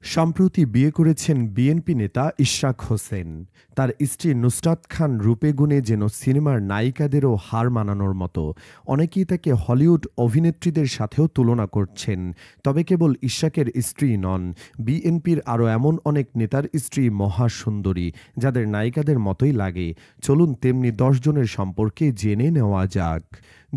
সম্প্রতি বিয়ে করেছেন বিএনপি নেতা ইশরাক হোসেন। তার স্ত্রী নুসরাত খান রূপে গুণে যেন সিনেমার নায়িকাদেরও হার মানানোর মতো। অনেকেই তাকে হলিউড অভিনেত্রীদের সাথেও তুলনা করছেন। তবে কেবল ইশরাকের স্ত্রী নন, বিএনপির আরও এমন অনেক নেতার স্ত্রী মহাসুন্দরী, যাদের নায়িকাদের মতোই লাগে। চলুন তেমনি 10 জনের সম্পর্কে জেনে নেওয়া যাক।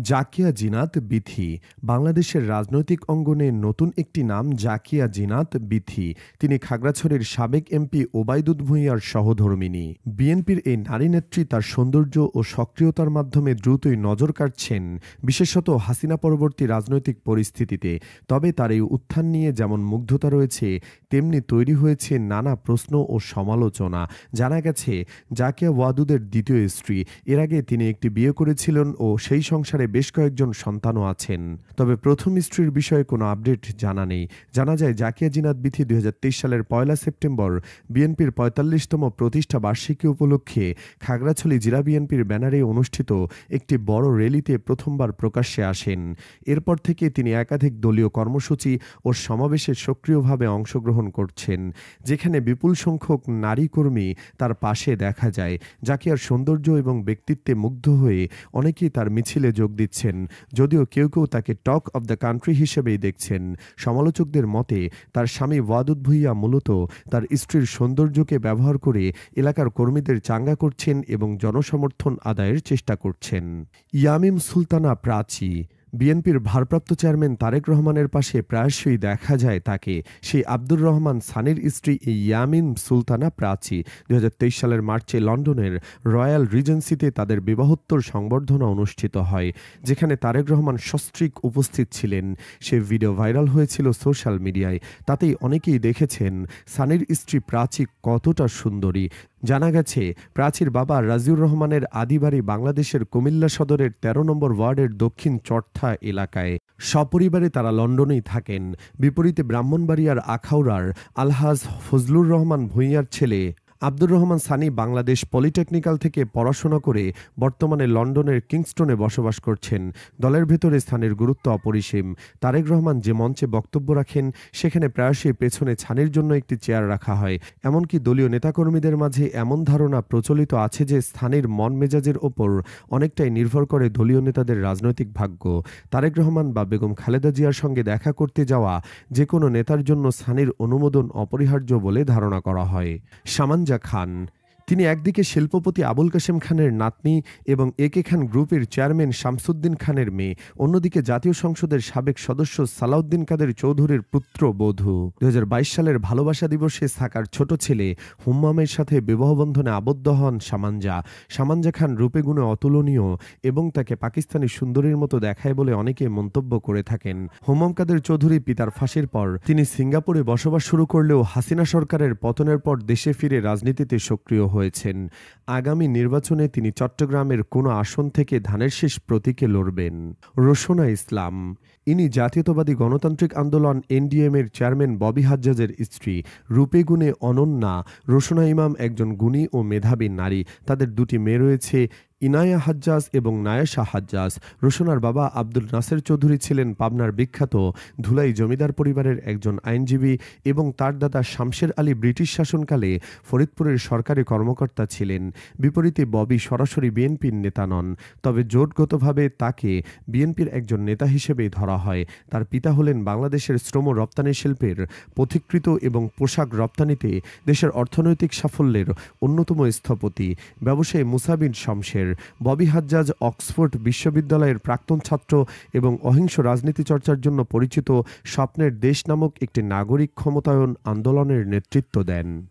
জাকিয়া জিনাত বিথি। বাংলাদেশের রাজনৈতিক অঙ্গনে নতুন একটি নাম জাকিয়া জিনাত বিথি। তিনি খাগড়াছড়ির সাবেক এমপি ওবায়দুল ভূঁইয়ার সহধর্মিণী। বিএনপির এই নারী নেত্রী তার সৌন্দর্য ও সক্রিয়তার মাধ্যমে দ্রুতই নজর কাড়ছেন, বিশেষত হাসিনা পরবর্তী রাজনৈতিক পরিস্থিতিতে। তবে তার এই উত্থান নিয়ে যেমন মুগ্ধতা রয়েছে, তেমনি তৈরি হয়েছে নানা প্রশ্ন ও সমালোচনা। জানা গেছে, জাকিয়া ওয়াদুদের দ্বিতীয় স্ত্রী। এর আগে তিনি একটি বিয়ে করেছিলেন ও সেই সংসারে বেশ কয়েকজন সন্তানও আছেন। তবে প্রথম স্ত্রীর বিষয়ে কোনো আপডেট জানা নেই। জানা যায়, জাকিয়া জিনাত বিথি 2023 সালের 1 সেপ্টেম্বর বিএনপির 45তম প্রতিষ্ঠা বার্ষিকী উপলক্ষে খাগড়াছড়ি জেলা বিএনপির ব্যানারে অনুষ্ঠিত একটি বড় র্যালিতে প্রথমবার প্রকাশ্যে আসেন। এরপর থেকে তিনি একাধিক দলীয় কর্মসূচি ও সমাবেশে সক্রিয়ভাবে অংশগ্রহণ করছেন, যেখানে বিপুল সংখ্যক নারী কর্মী তার পাশে দেখা যায়। জাকিয়ার সৌন্দর্য এবং ব্যক্তিত্বে মুগ্ধ হয়ে অনেকেই তার মিছিলে যোগ দিচ্ছেন, যদিও কেউ কেউ তাকে টক অব দ্য কান্ট্রি হিসেবেই দেখছেন। সমালোচকদের মতে, তার স্বামী ওয়াদুদ ভূঁইয়া মূলত তার স্ত্রীর সৌন্দর্যকে ব্যবহার করে এলাকার কর্মীদের চাঙ্গা করছেন এবং জনসমর্থন আদায়ের চেষ্টা করছেন। ইয়ামিম সুলতানা প্রাচী। বিএনপির ভারপ্রাপ্ত চেয়ারম্যান তারেক রহমানের পাশে প্রায়শই দেখা যায় তাকে। সেই আব্দুর রহমান সানির স্ত্রী ইয়ামিন সুলতানা প্রাচী। 2023 সালের মার্চে লন্ডনের রয়্যাল রিজেন্সিতে তাদের বিবাহোত্তর সংবর্ধনা অনুষ্ঠিত হয়, যেখানে তারেক রহমান সস্ত্রীক উপস্থিত ছিলেন। সে ভিডিও ভাইরাল হয়েছিল সোশ্যাল মিডিয়ায়। তাতেই অনেকেই দেখেছেন সানির স্ত্রী প্রাচী কতটা সুন্দরী। জানা গেছে, প্রাচীর বাবা রাজিউর রহমানের আদিবাড়ি বাংলাদেশের কুমিল্লা সদরের 13 নম্বর ওয়ার্ডের দক্ষিণ চট্টা এলাকায়। সপরিবারে তারা লন্ডনেই থাকেন। বিপরীতে ব্রাহ্মণবাড়িয়ার আখাউড়ার আলহাজ ফজলুর রহমান ভূঁইয়ার ছেলে আব্দুর রহমান সানি বাংলাদেশ পলিটেকনিক্যাল থেকে পড়াশোনা করে বর্তমানে লন্ডনের কিংস্টনে বসবাস করছেন। দলের ভেতরে স্থানের গুরুত্ব অপরিসীম। তারেক রহমান যে মঞ্চে বক্তব্য রাখেন, সেখানে প্রায়শই পেছনে ছানির জন্য একটি চেয়ার রাখা হয়। এমনকি দলীয় নেতাকর্মীদের মাঝে এমন ধারণা প্রচলিত আছে যে স্থানের মন মেজাজের ওপর অনেকটাই নির্ভর করে দলীয় নেতাদের রাজনৈতিক ভাগ্য। তারেক রহমান বা বেগম খালেদা জিয়ার সঙ্গে দেখা করতে যাওয়া যে কোনো নেতার জন্য স্থানের অনুমোদন অপরিহার্য বলে ধারণা করা হয়। সামাঞ্জা খান। তিনি একদিকে শিল্পপতি আবুল কাশেম খানের নাতনি এবং একে খান গ্রুপের চেয়ারম্যান শামসুদ্দিন খানের মেয়ে, অন্যদিকে জাতীয় সংসদের সাবেক সদস্য সালাউদ্দিন কাদের চৌধুরীর পুত্রবধূ। 2022 সালের ভালোবাসা দিবসে সাকার ছোট ছেলে হুম্মামের সাথে বিবাহবন্ধনে আবদ্ধ হন সামাঞ্জা। সামাঞ্জা খান রূপে গুণে অতুলনীয় এবং তাকে পাকিস্তানি সুন্দরীর মতো দেখায় বলে অনেকে মন্তব্য করে থাকেন। হুম্মাম কাদের চৌধুরী পিতার ফাঁসির পর তিনি সিঙ্গাপুরে বসবাস শুরু করলেও হাসিনা সরকারের পতনের পর দেশে ফিরে রাজনীতিতে সক্রিয় হয়েছেন। আগামী নির্বাচনে তিনি চট্টগ্রামের কোনো আসন থেকে ধানের শীষ প্রতীকে লড়বেন। রোশনা ইসলাম। ইনি জাতীয়তাবাদী গণতান্ত্রিক আন্দোলন এনডিএম-এর চেয়ারম্যান ববি হাজ্জাজের স্ত্রী। রূপে গুণে অনন্যা, রোশনা ইমাম একজন গুণী ও মেধাবী নারী। তাদের দুটি মেয়ে রয়েছে, ইনায়া হাজ্জাজ এবং নায়াশা হাজ্জাজ। রোশনার বাবা আব্দুল নাসের চৌধুরী ছিলেন পাবনার বিখ্যাত ধুলাই জমিদার পরিবারের একজন আইনজীবী এবং তার দাদা শামশের আলী ব্রিটিশ শাসনকালে ফরিদপুরের সরকারি কর্মকর্তা ছিলেন। বিপরীতে ববি সরাসরি বিএনপির নেতা নন, তবে জোটগতভাবে তাকে বিএনপির একজন নেতা হিসেবেই ধরা হয়। তার পিতা হলেন বাংলাদেশের শ্রম রপ্তানি শিল্পের পথিকৃত এবং পোশাক রপ্তানিতে দেশের অর্থনৈতিক সাফল্যের অন্যতম স্থপতি ব্যবসায়ী মুসা বিন শমশের। ববি হাজ্জাজ অক্সফোর্ড বিশ্ববিদ্যালয়ের প্রাক্তন ছাত্র এবং অহিংস রাজনীতি চর্চার জন্য পরিচিত স্বপ্নের দেশ নামক একটি নাগরিক ক্ষমতায়ন আন্দোলনের নেতৃত্ব দেন।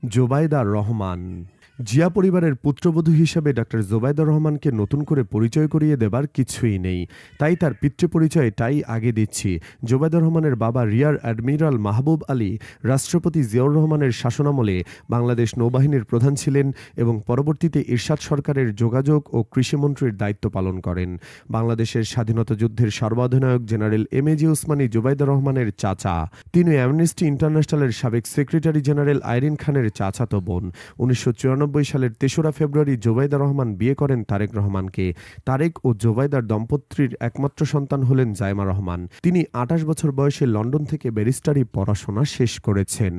জোবাইদা রহমান। জিয়া পরিবারের পুত্রবধূ হিসেবে ডক্টর জোবাইদা রহমানকে নতুন করে পরিচয় করিয়ে দেবার কিছুই নেই, তাই তার পিতৃপরিচয়টাই আগে দিচ্ছি। জোবাইদা রহমানের বাবা রিয়ার অ্যাডমিরাল মাহবুব আলী রাষ্ট্রপতি জিয়াউর রহমানের শাসনামলে বাংলাদেশ নৌবাহিনীর প্রধান ছিলেন এবং পরবর্তীতে এরশাদ সরকারের যোগাযোগ ও কৃষিমন্ত্রীর দায়িত্ব পালন করেন। বাংলাদেশের স্বাধীনতা যুদ্ধের সর্বাধিনায়ক জেনারেল এম.এ.জি. ওসমানী জোবাইদা রহমানের চাচা। তিনি অ্যামনেস্টি ইন্টারন্যাশনালের সাবেক সেক্রেটারি জেনারেল আইরিন খানের চাচাতো বোন। 1994 সালের ৩রা ফেব্রুয়ারি জোবাইদা রহমান বিয়ে করেন তারেক রহমানকে। তারেক ও জোবাইদার দম্পতির একমাত্র সন্তান হলেন জাইমা রহমান। তিনি ২৮ বছর বয়সে লন্ডন থেকে ব্যারিস্টারি পড়াশোনা শেষ করেছেন।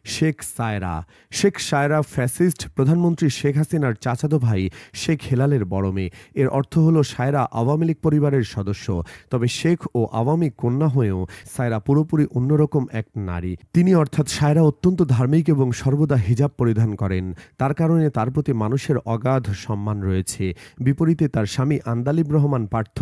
শেখ সায়রা ফ্যাসিস্ট প্রধানমন্ত্রী শেখ হাসিনার চাচাতো ভাই শেখ হেলালের বড় মেয়ে। এর অর্থ হলো সায়রা আওয়ামী লীগ পরিবারের সদস্য। তবে শেখ ও আওয়ামী কন্যা হয়েও সায়রা পুরোপুরি অন্যরকম এক নারী। তিনি অর্থাৎ সায়রা অত্যন্ত ধার্মিক এবং সর্বদা হিজাব পরিধান করেন। তার কারণে তার প্রতি মানুষের অগাধ সম্মান রয়েছে। বিপরীতে তার স্বামী আন্দালিব রহমান পার্থ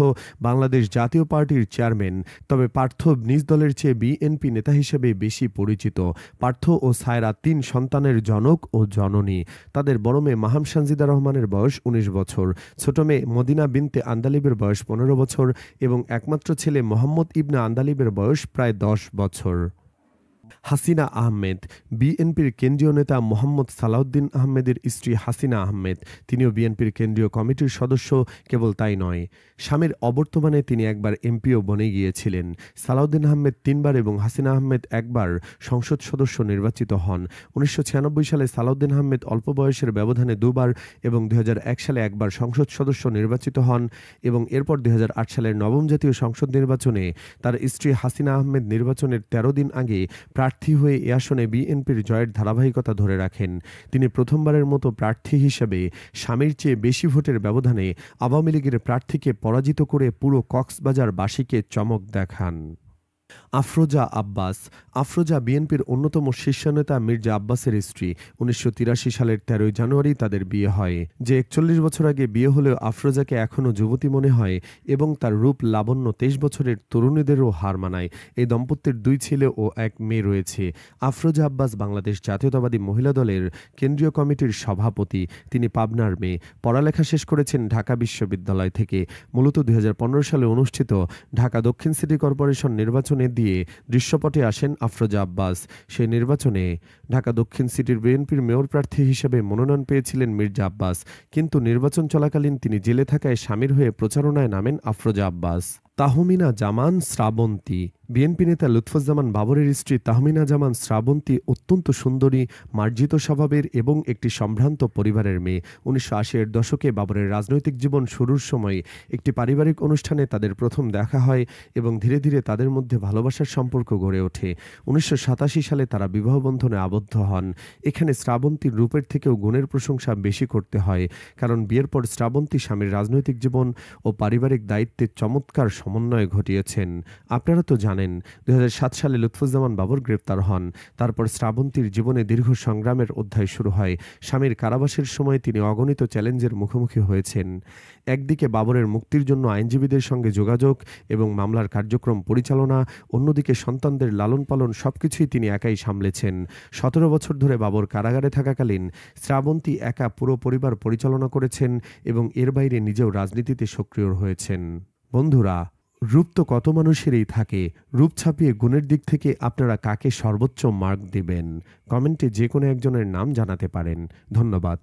বাংলাদেশ জাতীয় পার্টির চেয়ারম্যান। তবে পার্থ নিজ দলের চেয়ে বিএনপি নেতা হিসেবে বেশি পরিচিত। পার্থ ও সায়রা ৩ সন্তানের জনক ও জননী। তাদের বড় মেয়ে মাহাম সানজিদা রহমানের বয়স ১৯ বছর, ছোট মেয়ে মদিনা বিনতে আন্দালিবের বয়স ১৫ বছর এবং একমাত্র ছেলে মোহাম্মদ ইবনে আন্দালিবের বয়স প্রায় ১০ বছর। হাসিনা আহমেদ বিএনপির কেন্দ্রীয় নেতা মোহাম্মদ সালাউদ্দিন আহমেদের স্ত্রী হাসিনা আহমেদ। তিনিও বিএনপির কেন্দ্রীয় কমিটির সদস্য। কেবল তাই নয়, স্বামীর অবর্তমানে তিনি একবার এমপিও বনে গিয়েছিলেন। সালাউদ্দিন আহমেদ ৩ বার এবং হাসিনা আহমেদ একবার সংসদ সদস্য নির্বাচিত হন। ১৯৯৬ সালে সালাউদ্দিন আহমেদ অল্প বয়সের ব্যবধানে ২ বার এবং ২০০১ সালে একবার সংসদ সদস্য নির্বাচিত হন এবং এরপর ২০০৮ সালের নবম জাতীয় সংসদ নির্বাচনে তার স্ত্রী হাসিনা আহমেদ নির্বাচনের ১৩ দিন আগে প্রার্থী হয়ে এ আসনে বিএনপির জয়ের ধারাবাহিকতা ধরে রাখেন। তিনি প্রথমবারের মতো প্রার্থী হিসেবে স্বামীর চেয়ে বেশি ভোটের ব্যবধানে আওয়ামী লীগের প্রার্থীকে পরাজিত করে পুরো কক্সবাজারবাসীকে চমক দেখান। আফরোজা বিএনপির অন্যতম শীর্ষ নেতা মির্জা আব্বাসের স্ত্রী। ১৯৮৩ সালের ১৩ জানুয়ারি তাদের বিয়ে হয়। যে ৪১ বছর আগে বিয়ে হলেও আফরোজাকে এখনও যুবতী মনে হয় এবং তার রূপ লাবণ্য ২৩ বছরের তরুণীদেরও হার মানায়। এই দম্পতির 2 ছেলে ও 1 মেয়ে রয়েছে। আফরোজা আব্বাস বাংলাদেশ জাতীয়তাবাদী মহিলা দলের কেন্দ্রীয় কমিটির সভাপতি। তিনি পাবনার মেয়ে। পড়ালেখা শেষ করেছেন ঢাকা বিশ্ববিদ্যালয় থেকে। মূলত ২০১৫ সালে অনুষ্ঠিত ঢাকা দক্ষিণ সিটি কর্পোরেশন নির্বাচনে দিয়ে দৃশ্যপটে আসেন আফরোজা আব্বাস। সেই নির্বাচনে ঢাকা দক্ষিণ সিটির বিএনপির মেয়র প্রার্থী হিসেবে মনোনয়ন পেয়েছিলেন মির্জা আব্বাস। কিন্তু নির্বাচন চলাকালীন তিনি জেলে থাকায় স্বামীর হয়ে প্রচারণায় নামেন আফরোজা আব্বাস। তাহমিনা জামান শ্রাবন্তী বিএনপি নেতা লুৎফুজ্জামান বাবরের স্ত্রী তাহমিনা জামান শ্রাবন্তী অত্যন্ত সুন্দরী, মার্জিত স্বভাবের এবং একটি সম্ভ্রান্ত পরিবারের মেয়ে। ১৯৮০-এর দশকে বাবরের রাজনৈতিক জীবন শুরুর সময় একটি পারিবারিক অনুষ্ঠানে তাদের প্রথম দেখা হয় এবং ধীরে ধীরে তাদের মধ্যে ভালোবাসার সম্পর্ক গড়ে ওঠে। ১৯৮৭ সালে তারা বিবাহ বন্ধনে আবদ্ধ হন। এখানে শ্রাবন্তীর রূপের থেকেও গুণের প্রশংসা বেশি করতে হয়, কারণ বিয়ের পর শ্রাবন্তী স্বামীর রাজনৈতিক জীবন ও পারিবারিক দায়িত্বের চমৎকার সমন্বয় ঘটিয়েছেন। আপনারা তো জানেন ২০০৭ সালে লুৎফুজ্জামান বাবর গ্রেপ্তার হন। তারপর শ্রাবন্তীর জীবনে দীর্ঘ সংগ্রামের অধ্যায় শুরু হয়। স্বামীর কারাবাসের সময় তিনি অগণিত চ্যালেঞ্জের মুখোমুখি হয়েছেন। একদিকে বাবরের মুক্তির জন্য আইনজীবীদের সঙ্গে যোগাযোগ এবং মামলার কার্যক্রম পরিচালনা, অন্যদিকে সন্তানদের লালন পালন সবকিছুই তিনি একাই সামলেছেন। ১৭ বছর ধরে বাবর কারাগারে থাকাকালীন শ্রাবন্তী একা পুরো পরিবার পরিচালনা করেছেন এবং এর বাইরে নিজেও রাজনীতিতে সক্রিয় হয়েছেন। বন্ধুরা, রূপ তো কত মানুষেরই থাকে। রূপ ছাপিয়ে গুণের দিক থেকে আপনারা কাকে সর্বোচ্চ মার্ক দেবেন? কমেন্টে যে কোনো একজনের নাম জানাতে পারেন। ধন্যবাদ।